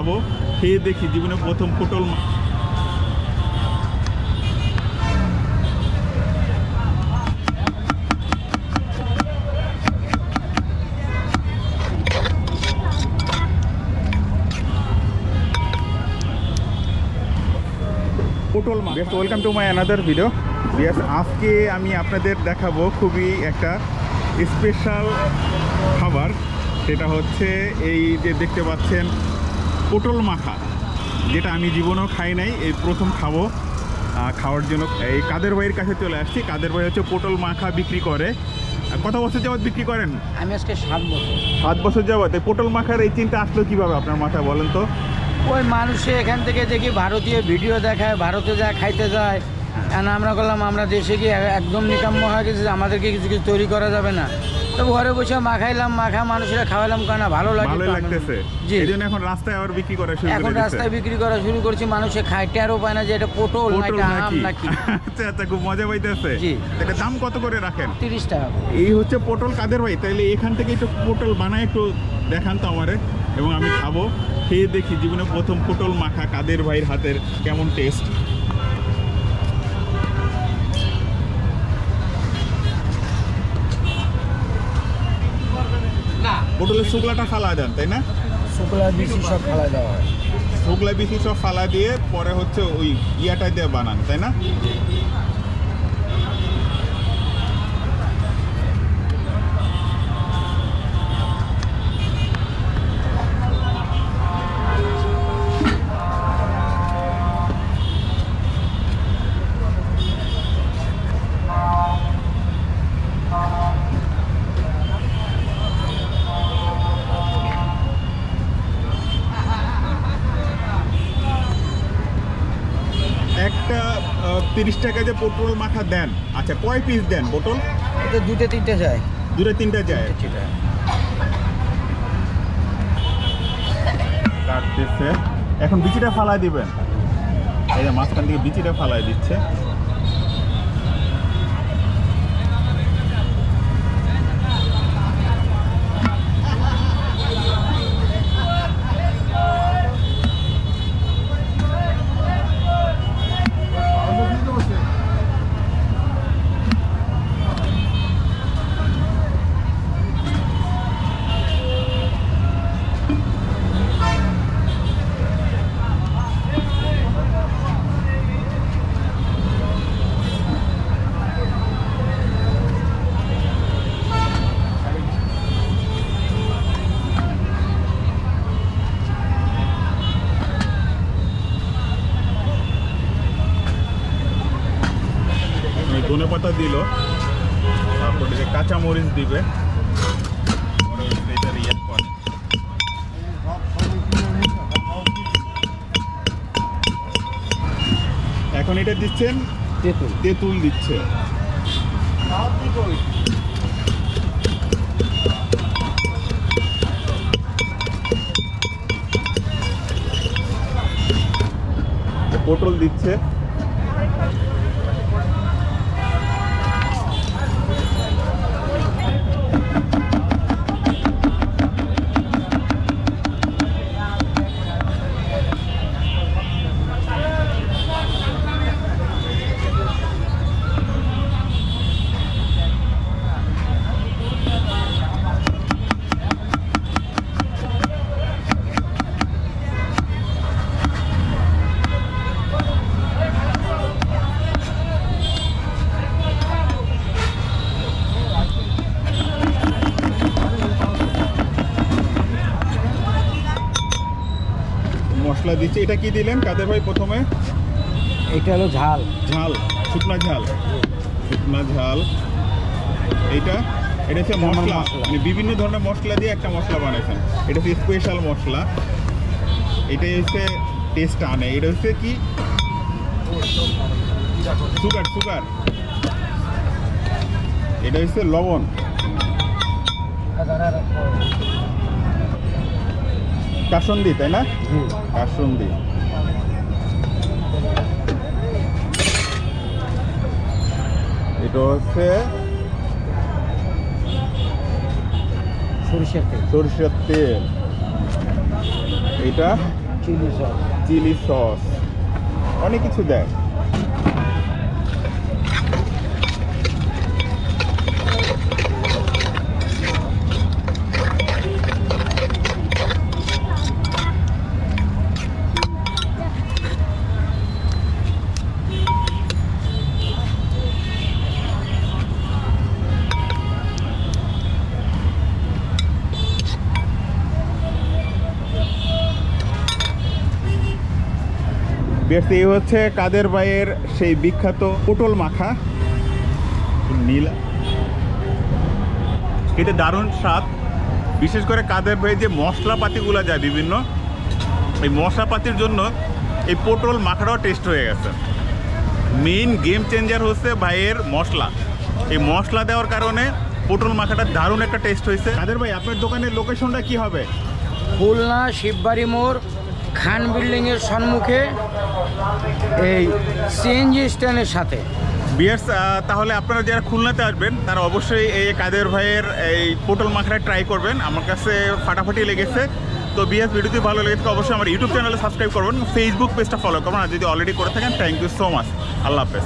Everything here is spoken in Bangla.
খাবো, খেয়ে দেখি জীবনে প্রথম পটল মাখা। Welcome to my another video. আজকে আমি আপনাদের দেখাবো খুবই একটা স্পেশাল খাবার, সেটা হচ্ছে এই যে দেখতে পাচ্ছেন পটল মাখা, যেটা আমি জীবনেও খাই নাই, এই প্রথম খাবো। খাওয়ার জন্য এই কাদের ভাইয়ের কাছে চলে আসছি। কাদের ভাই হচ্ছে পটল মাখা বিক্রি করে। কত বছর যাবত বিক্রি করেন? আমি আজকে 7 বছর। 7 বছর যাবত। এই পটল মাখার এই চিন্তা আসলো কিভাবে আপনার মাথায়, বলেন তো? ওই মানুষে এখান থেকে দেখি ভারতীয় ভিডিও দেখায়, ভারতে যায় খাইতে যায়, আর আমরা বললাম আমরা দেশে গিয়ে একদম নিকাম্য হয়ে গেছে, আমাদেরকে কিছু কিছু তৈরি করা যাবে না। তো ঘরে বসে মাখাইলাম, মাখা মানুষেরা খাওয়ালাম, কেন ভালো লাগতেছে। জি, এই জন্য এখন রাস্তায় আবার বিক্রি করা শুরু এখন রাস্তায় বিক্রি করা শুরু করছি। মানুষে খাইতে আরও পায় না যে এটা পটল না আম নাকি। আচ্ছা আচ্ছা, খুব মজা পাইতেছে। জি। এটা দাম কত করে রাখেন? 30 টাকা। এই হচ্ছে পটল কাদের ভাই। তাইলে এখান থেকে একটু পটল বানায় একটু দেখান তো আমারে, এবং আমি খাবো, খেয়ে দেখি জীবনে প্রথম পটল মাখা কাদের ভাইয়ের হাতের কেমন টেস্ট। পটলের শুকলাটা ফালা দেন, তাই না? শুকলা বিচি সব ফালা দেওয়া হয়। শুকলা বিচি সব ফালা দিয়ে পরে হচ্ছে ওই ইয়াটা দিয়ে বানান, তাই না? একটা 30 টাকা যে পটল মাখা দেন, আচ্ছা কয় পিস দেন পটল? এতে 2-3টা যায়। 2-3টা যায়। কাটতেছে, এখন বিচিটা ফালাই দিবেন। এই যে মাঝখান থেকে বিচিটা ফালাই দিচ্ছে। ধনে পাতা দিল, তারপরে যে কাঁচা মরিচ দিবে, এখন এটা দিচ্ছেন তেঁতুল দিচ্ছে। পটল দিচ্ছে। মশলা দিচ্ছে। এটা কি দিলেন কাদের ভাই প্রথমে? এটা হলো ঝাল, শুকনা ঝাল। এটা হচ্ছে মশলা, মানে বিভিন্ন ধরনের মশলা দিয়ে একটা মশলা বানাইছেন। এটা হচ্ছে স্পেশাল মশলা, এটাই হচ্ছে টেস্ট আনে। এটা হচ্ছে কি সুগার। এটা হচ্ছে লবণ। কাসুন্দি, তাই না? কাসুন্দি। এটা হচ্ছে সরিষার তেল। এটা চিলি সস। চিলি সস, অনেক কিছু দেয়। এই হচ্ছে কাদের ভাইয়ের সেই বিখ্যাত পটল মাখা, নীলা। এটা দারুণ স্বাদ। বিশেষ করে কাদের ভাই যে মশলাপাতিগুলো যায় বিভিন্ন, এই মশলাপাতির জন্য এই পটল মাখাটাও টেস্ট হয়ে গেছে। মেইন গেম চেঞ্জার হচ্ছে ভাইয়ের মশলা। এই মশলা দেওয়ার কারণে পটল মাখাটা দারুণ একটা টেস্ট হয়েছে। কাদের ভাই, আপনার দোকানের লোকেশনটা কি হবে? খুলনা শিববাড়ি মোড়, খান বিল্ডিংয়ের সম্মুখে, এই সিএনজি স্ট্যান্ডের সাথে। বিয়ার্স, তাহলে আপনারা যারা খুলনাতে আসবেন তারা অবশ্যই এই কাদের ভাইয়ের এই পটল মাখাটা ট্রাই করবেন। আমার কাছে ফাটাফাটি লেগেছে। তো বিয়ার্স, ভিডিওটি ভালো লেগেছে অবশ্যই আমার ইউটিউব চ্যানেলে সাবস্ক্রাইব করবেন, ফেসবুক পেজটা ফলো করবেন, আর যদি অলরেডি করে থাকেন থ্যাংক ইউ সো মাচ। আল্লাহ হাফেজ।